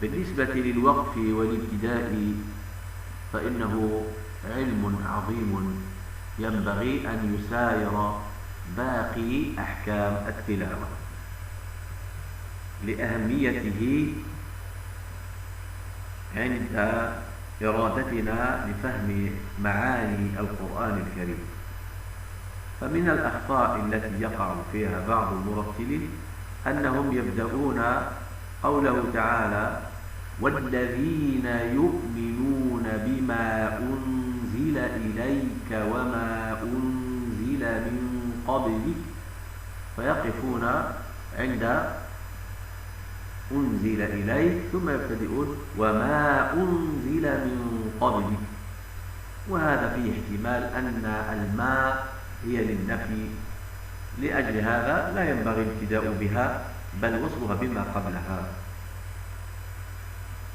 بالنسبة للوقف والابتداء فإنه علم عظيم ينبغي أن يساير باقي أحكام التلاوة لأهميته عند إرادتنا لفهم معاني القرآن الكريم. فمن الأخطاء التي يقع فيها بعض المرتلين أنهم يبدأون قوله تعالى: والذين يؤمنون بما أنزل إليك وما أنزل من قبلك، فيقفون عند أنزل إليك ثم يبتدئون وما أنزل من قبلك، وهذا فيه احتمال أن الماء هي للنفي، لأجل هذا لا ينبغي الابتداء بها بل وصلها بما قبلها.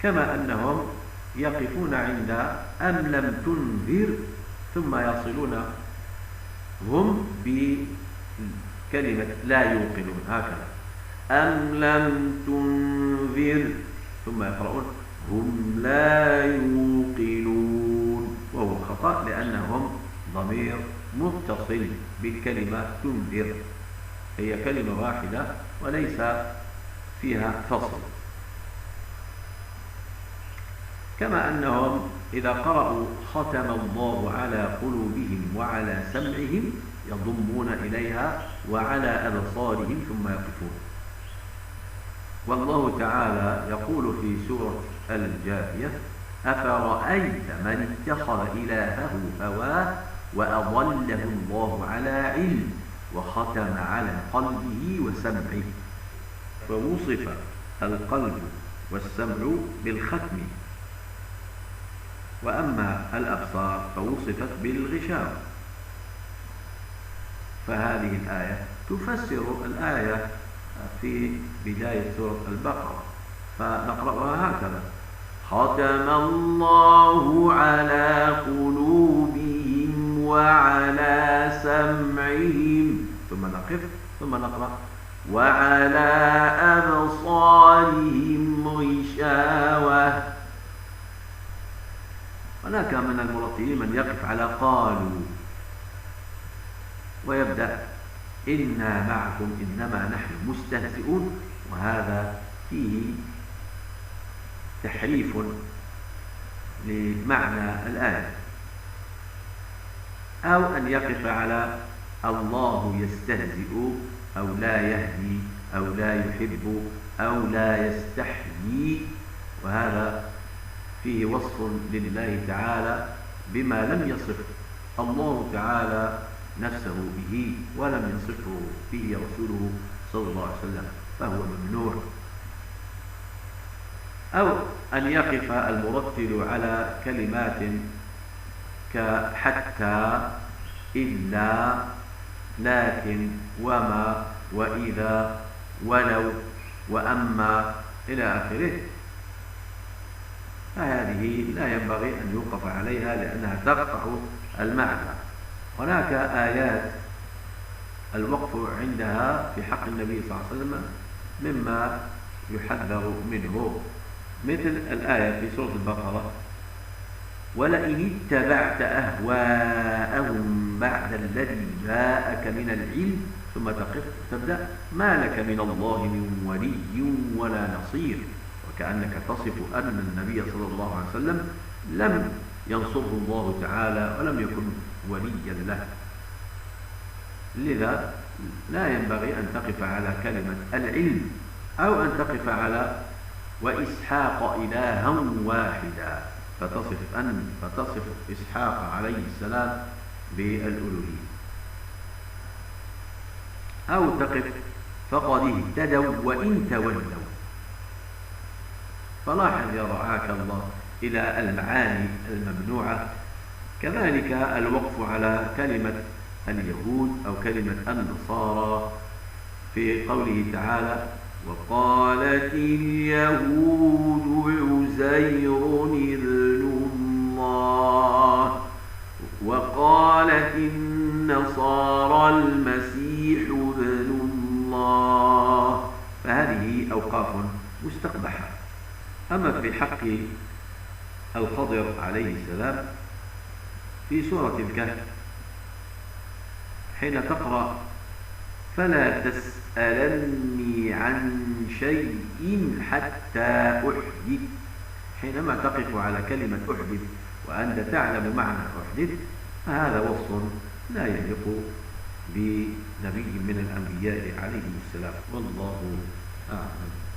كما أنهم يقفون عند أم لم تنذر ثم يصلون هم بكلمة لا يوقنون، هكذا أم لم تنذر ثم يقرؤون هم لا يوقنون، وهو خطأ لأنهم ضمير متصل بالكلمة تنذر، هي كلمة واحدة وليس فيها فصل. كما أنهم إذا قرأوا ختم الله على قلوبهم وعلى سمعهم يضمون إليها وعلى أبصارهم ثم يقفون. والله تعالى يقول في سورة الجاثية: أفرأيت من اتخذ إلهه هواه وأضله الله على علم وختم على قلبه وسمعه. فوصف القلب والسمع بالختم، وأما الأبصار فوصفت بالغشاوة. فهذه الآية تفسر الآية في بداية سورة البقرة، فنقرأها هكذا: ختم الله على قلوبهم وعلى سمعهم، ثم نقف ثم نقرأ وعلى أبصارهم غشاوة. هناك من المرتلين من يقف على قالوا ويبدأ إنا معكم إنما نحن مستهزئون، وهذا فيه تحريف لمعنى الآية. أو أن يقف على الله يستهزئ أو لا يهدي أو لا يحب أو لا يستحيي، وهذا فيه وصف لله تعالى بما لم يصف الله تعالى نفسه به ولم يصفه به رسوله صلى الله عليه وسلم، فهو ممنوع. أو أن يقف المرتل على كلمات كحتى، إلا، لكن، وما، وإذا، ولو، وأما إلى آخره، فهذه لا ينبغي أن يوقف عليها لأنها تقطع المعنى. هناك آيات الوقف عندها في حق النبي صلى الله عليه وسلم مما يحذر منه، مثل الآية في سورة البقرة: ولئن اتبعت أهواءهم بعد الذي جاءك من العلم، ثم تقف تبدأ ما لك من الله من ولي ولا نصير، وكأنك تصف أن النبي صلى الله عليه وسلم لم ينصره الله تعالى ولم يكن وليا له. لذا لا ينبغي أن تقف على كلمة العلم، أو أن تقف على وإسحاق إلها واحدا فتصف إسحاق عليه السلام بالألوهية، أو تقف فقد اهتدوا وإن تولوا. فلاحظ يرعاك الله إلى المعاني الممنوعة. كذلك الوقف على كلمة اليهود أو كلمة النصارى في قوله تعالى: وقالت اليهود عزير ابن الله وقالت النصارى المسيح ابن الله. فهذه أوقاف مستقبحة، أما في حق الخضر عليه السلام في سورة الكهف حين تقرأ فلا تسألني عن شيء حتى أحدث، حينما تقف على كلمة أحدث وأنت تعلم معنى أحدث، فهذا وصف لا يليق بنبي من الأنبياء عليه السلام، والله أعلم.